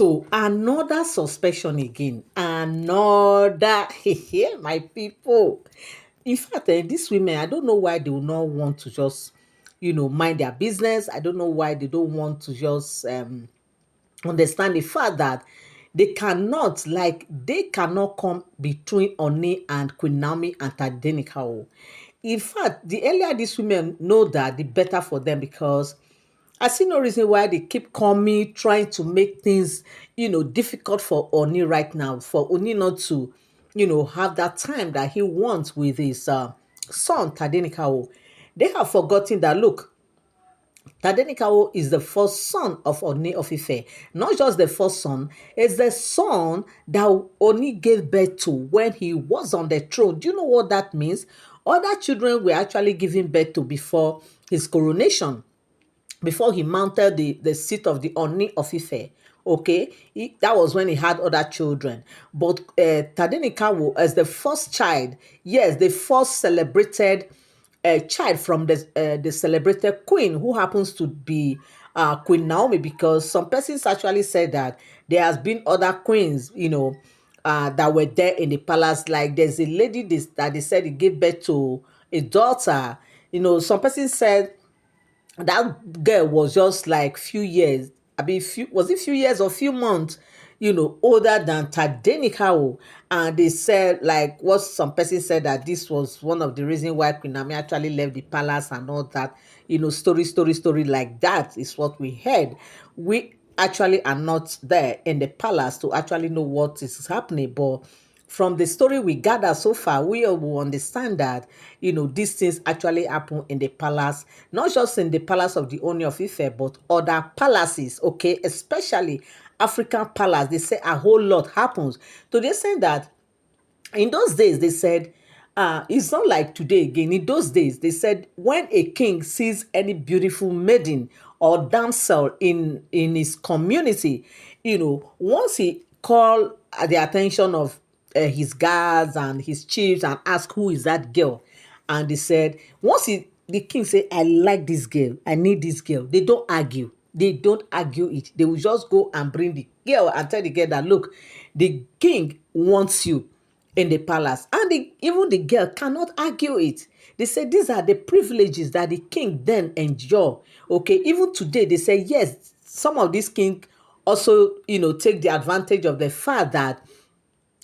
So another suspicion again, another my people. In fact, these women, I don't know why they will not want to just, mind their business. I don't know why they don't want to just understand the fact that they cannot come between Oni and Queen Naomi and Taden. In fact, the earlier these women know that, the better for them, because I see no reason why they keep coming, trying to make things, difficult for Oni right now, for Oni not to, have that time that he wants with his son, Tadenikawo. They have forgotten that, look, Tadenikawo is the first son of Oni of Ife. Not just the first son, it's the son that Oni gave birth to when he was on the throne. Do you know what that means? Other children were actually given birth to before his coronation, before he mounted the seat of the Oni of Ife. Okay, that was when he had other children. But Tadenikawo, as the first child, yes, the first celebrated child from the celebrated queen, who happens to be Queen Naomi, because some persons actually said that there has been other queens, that were there in the palace. Like there's a lady that they said he gave birth to a daughter. Some persons said that girl was just like few years, was it few years or few months, older than Tadenikawo. And they said, like, what some person said, that this was one of the reasons why Queen Naomi actually left the palace and all that. Story like that is what we heard. We actually are not there in the palace to actually know what is happening, but from the story we gather so far, we all will understand that, these things actually happen in the palace, not just in the palace of the Ooni of Ife, but other palaces, okay, especially African palace. They say a whole lot happens. So they say that in those days, they said, it's not like today again. In those days, they said, when a king sees any beautiful maiden or damsel in his community, once he call the attention of his guards and his chiefs and ask who is that girl, and they said, the king say, I like this girl, I need this girl, they don't argue. They don't argue it. They will just go and bring the girl and tell the girl that, look, the king wants you in the palace. And even the girl cannot argue it. They say these are the privileges that the king then enjoy. Okay, even today they say, yes, some of these kings also, take the advantage of the fact that,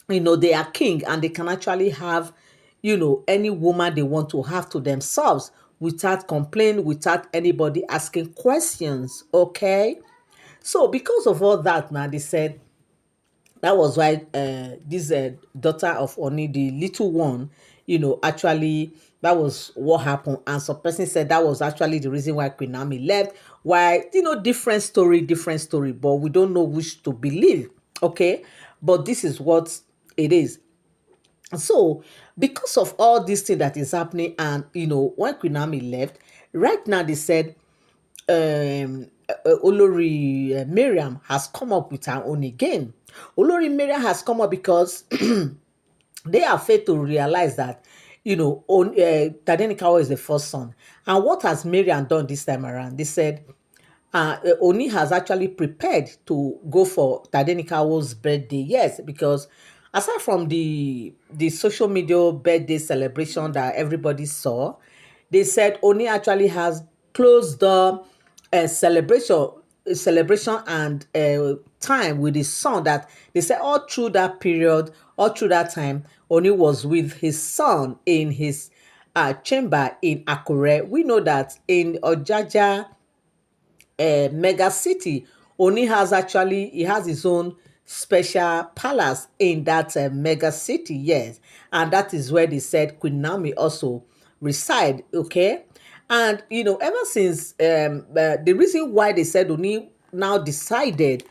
they are king, and they can actually have, any woman they want to have to themselves without complaining, without anybody asking questions. Okay. So because of all that, now they said that was why this daughter of Oni, the little one, actually, that was what happened. And some person said that was actually the reason why Queen Naomi left. Why, different story, but we don't know which to believe. Okay. But this is what it is. So, because of all this thing that is happening, and when Queen Naomi left, right now they said Olori Mariam has come up with her own again. Olori Mariam has come up because they are failed to realize that, Tadenikawa is the first son. And what has Miriam done this time around? They said Oni has actually prepared to go for Tadenikawa's birthday. Yes, because aside from the social media birthday celebration that everybody saw, they said Oni actually has closed the celebration and time with his son, that they said all through that period, all through that time, Oni was with his son in his chamber in Akure. We know that in Ojaja mega city, Oni he has his own special palace in that mega city, yes. And that is where they said Queen Naomi also reside, okay. And ever since the reason why they said Oni now decided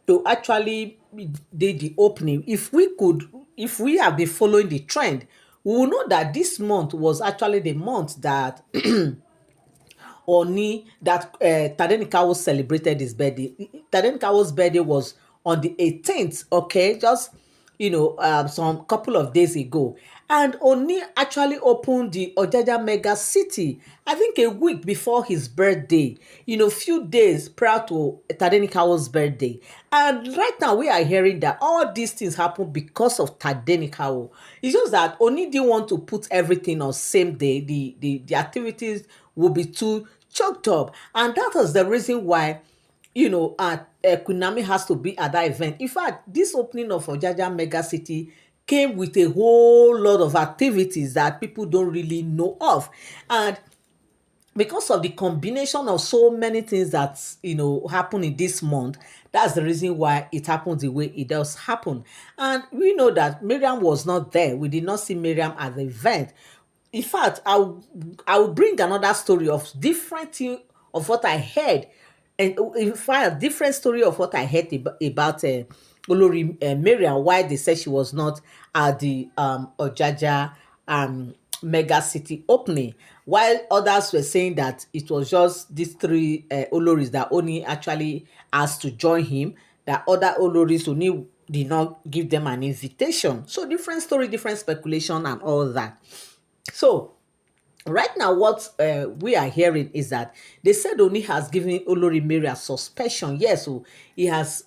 to actually did the opening, if we have been following the trend, we will know that this month was actually the month that Oni, that Tadenikawo celebrated his birthday. Tadenikawo's birthday was on the 18th, okay, just some couple of days ago. And Oni actually opened the Ojaja Mega City, I think a week before his birthday, few days prior to Tadenikawo's birthday. And right now we are hearing that all these things happen because of Tadenikawo. It's just that Oni didn't want to put everything on same day. The activities will be too choked up. And that was the reason why Queen Naomi has to be at that event. In fact, this opening of Ojaja Mega City came with a whole lot of activities that people don't really know of. And because of the combination of so many things that happen in this month, that's the reason why it happens the way it does happen. And we know that Miriam was not there. We did not see Miriam at the event. In fact, I will bring another story of different thing of what I heard, and in fact different story of what I heard about Olori Mariam, why they said she was not at the Ojaja mega city opening, while others were saying that it was just these three Oloris that Oni actually asked to join him, that other Oloris Oni did not give them an invitation. So different story, different speculation and all that. So right now what we are hearing is that they said Oni has given Olori Mariam suspension. Yes, so he has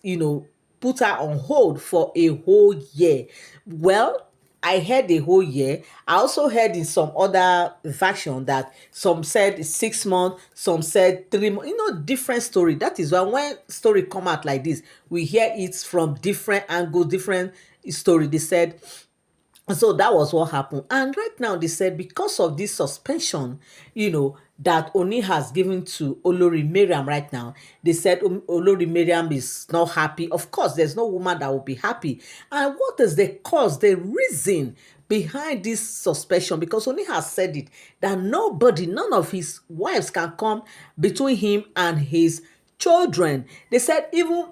put her on hold for a whole year. Well, I heard a whole year. I also heard in some other version that some said 6 months, some said 3 months. Different story. That is why when story come out like this, we hear it from different angles, different story. They said, so that was what happened. And right now they said because of this suspension, that Oni has given to Olori Mariam right now, they said Olori Mariam is not happy. Of course, there's no woman that will be happy. And what is the cause, the reason behind this suspension? Because Oni has said it, that nobody, none of his wives can come between him and his children. They said even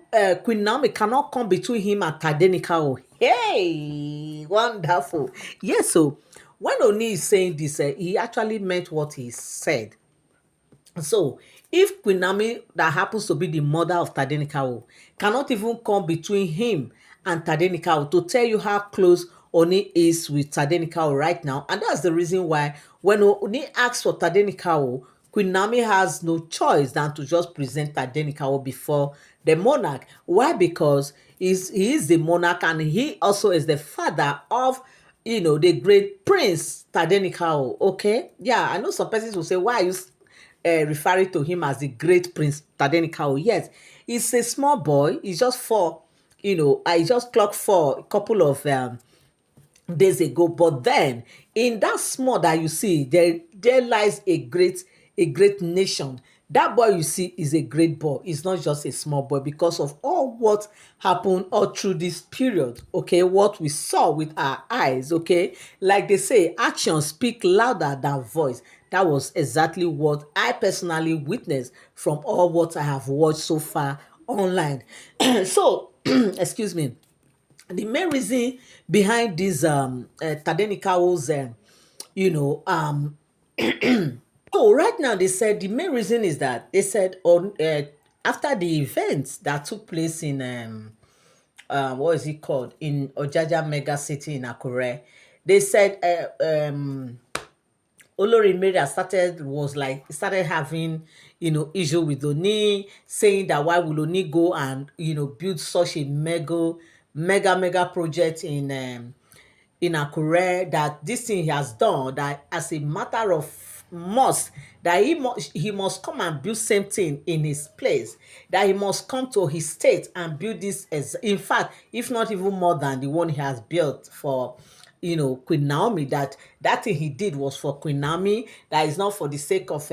Queen Naomi cannot come between him and Tadenika. Hey, wonderful. Yes, so when Oni is saying this, he actually meant what he said. So if Queen Naomi, that happens to be the mother of Tadenikawo, cannot even come between him and Tadenikawo to tell you how close Oni is with Tadenikawo right now, and that's the reason why when Oni asks for Tadenikawo, Queen Naomi has no choice than to just present Tadenikawo before the monarch. Why? Because he is the monarch and he also is the father of the great prince Tadenikawo. Okay, yeah, I know some persons will say, why are you referring to him as the great prince Tadenikawo? Yes, he's a small boy. He's just four. I just clocked four a couple of days ago. But then in that small that you see, there lies a great nation. That boy you see is a great boy. It's not just a small boy because of all what happened all through this period. Okay, what we saw with our eyes. Okay, like they say, actions speak louder than voice. That was exactly what I personally witnessed from all what I have watched so far online. So, excuse me, the main reason behind this Tadenikawo's you know so right now they said the main reason is that they said on after the events that took place in what is it called, in Ojaja Mega City in Akure, they said Olori Mariam started having issue with Oni, saying that why will Oni go and build such a mega project in Akure, that this thing he has done, that as a matter of must, that he must come and build same thing in his place, that he must come to his state and build this, as in fact if not even more than the one he has built for Queen Naomi, that thing he did was for Queen Naomi, that is not for the sake of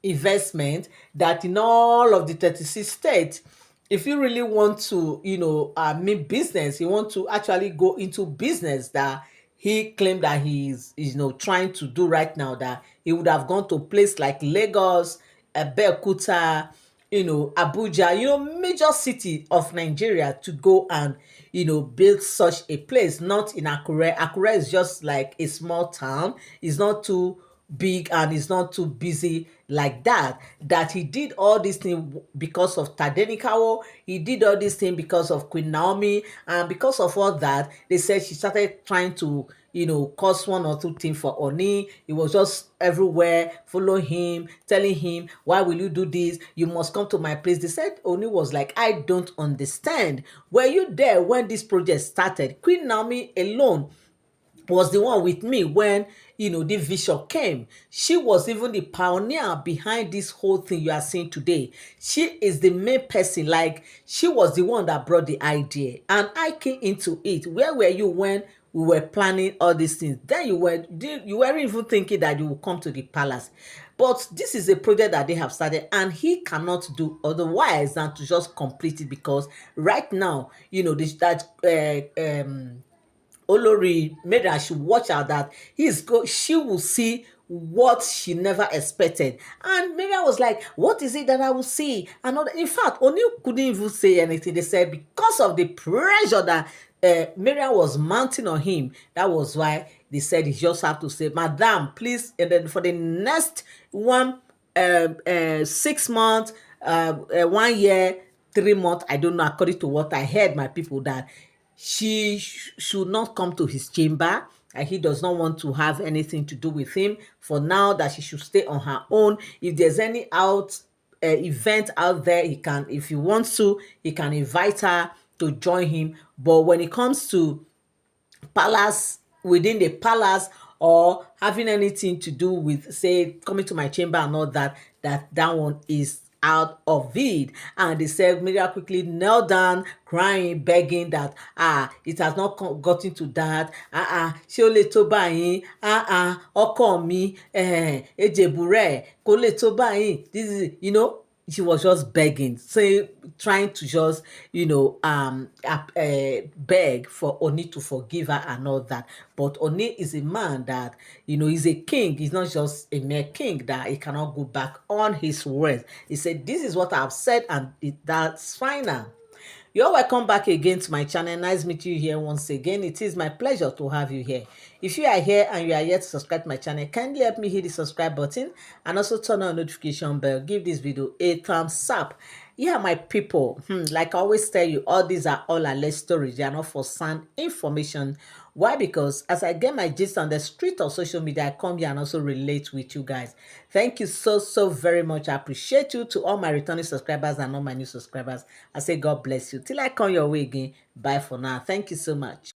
investment, that in all of the 36 states, if you really want to make business, you want to actually go into business that he claimed that he is trying to do right now, that he would have gone to a place like Lagos, Abeokuta, Abuja, major city of Nigeria, to go and build such a place, not in Akure. Akure is just like a small town. It's not too big and is not too busy like that, that he did all these things because of Tadenikawo, he did all these things because of Queen Naomi, and because of all that, they said she started trying to, cause one or two things for Oni. He was just everywhere, follow him, telling him, why will you do this? You must come to my place. They said Oni was like, I don't understand. Were you there when this project started? Queen Naomi alone was the one with me when the vision came. She was even the pioneer behind this whole thing you are seeing today. She is the main person. Like, she was the one that brought the idea, and I came into it. Where were you when we were planning all these things? Then you weren't even thinking that you would come to the palace. But this is a project that they have started, and he cannot do otherwise than to just complete it, because right now, this that Olori Mariam should watch out, that she will see what she never expected. And Miriam was like, what is it that I will see? And all in fact, Oni couldn't even say anything. They said because of the pressure that Miriam was mounting on him, that was why they said he just have to say, Madam, please, and then for the next 6 months, 1 year, 3 months, I don't know, according to what I heard my people, that she should not come to his chamber, and he does not want to have anything to do with him for now, that she should stay on her own. If there's any event out there, he can, if he wants to, he can invite her to join him. But when it comes to palace, within the palace, or having anything to do with, say, coming to my chamber and all that, that one is out of it. And they said Miriam quickly knelt down, crying, begging that it has not gotten to that. Ṣé ó lè tó báyìí? Ọkọ mi, Èjèbú rẹ̀, kò lè tó báyìí. This is, she was just begging, say, trying to just, beg for Oni to forgive her and all that. But Oni is a man that, he's a king. He's not just a mere king, that he cannot go back on his words. He said, this is what I've said, and that's final. You're welcome back again to my channel. Nice meeting you here once again. It is my pleasure to have you here. If you are here and you are yet to subscribe to my channel, kindly help me hit the subscribe button and also turn on the notification bell. Give this video a thumbs up. Yeah, my people, like I always tell you, all these are all alleged stories. They are not for sound information. Why? Because as I get my gist on the street or social media, I come here and also relate with you guys. Thank you so, so very much. I appreciate you. To all my returning subscribers and all my new subscribers, I say God bless you. Till I come your way again, bye for now. Thank you so much.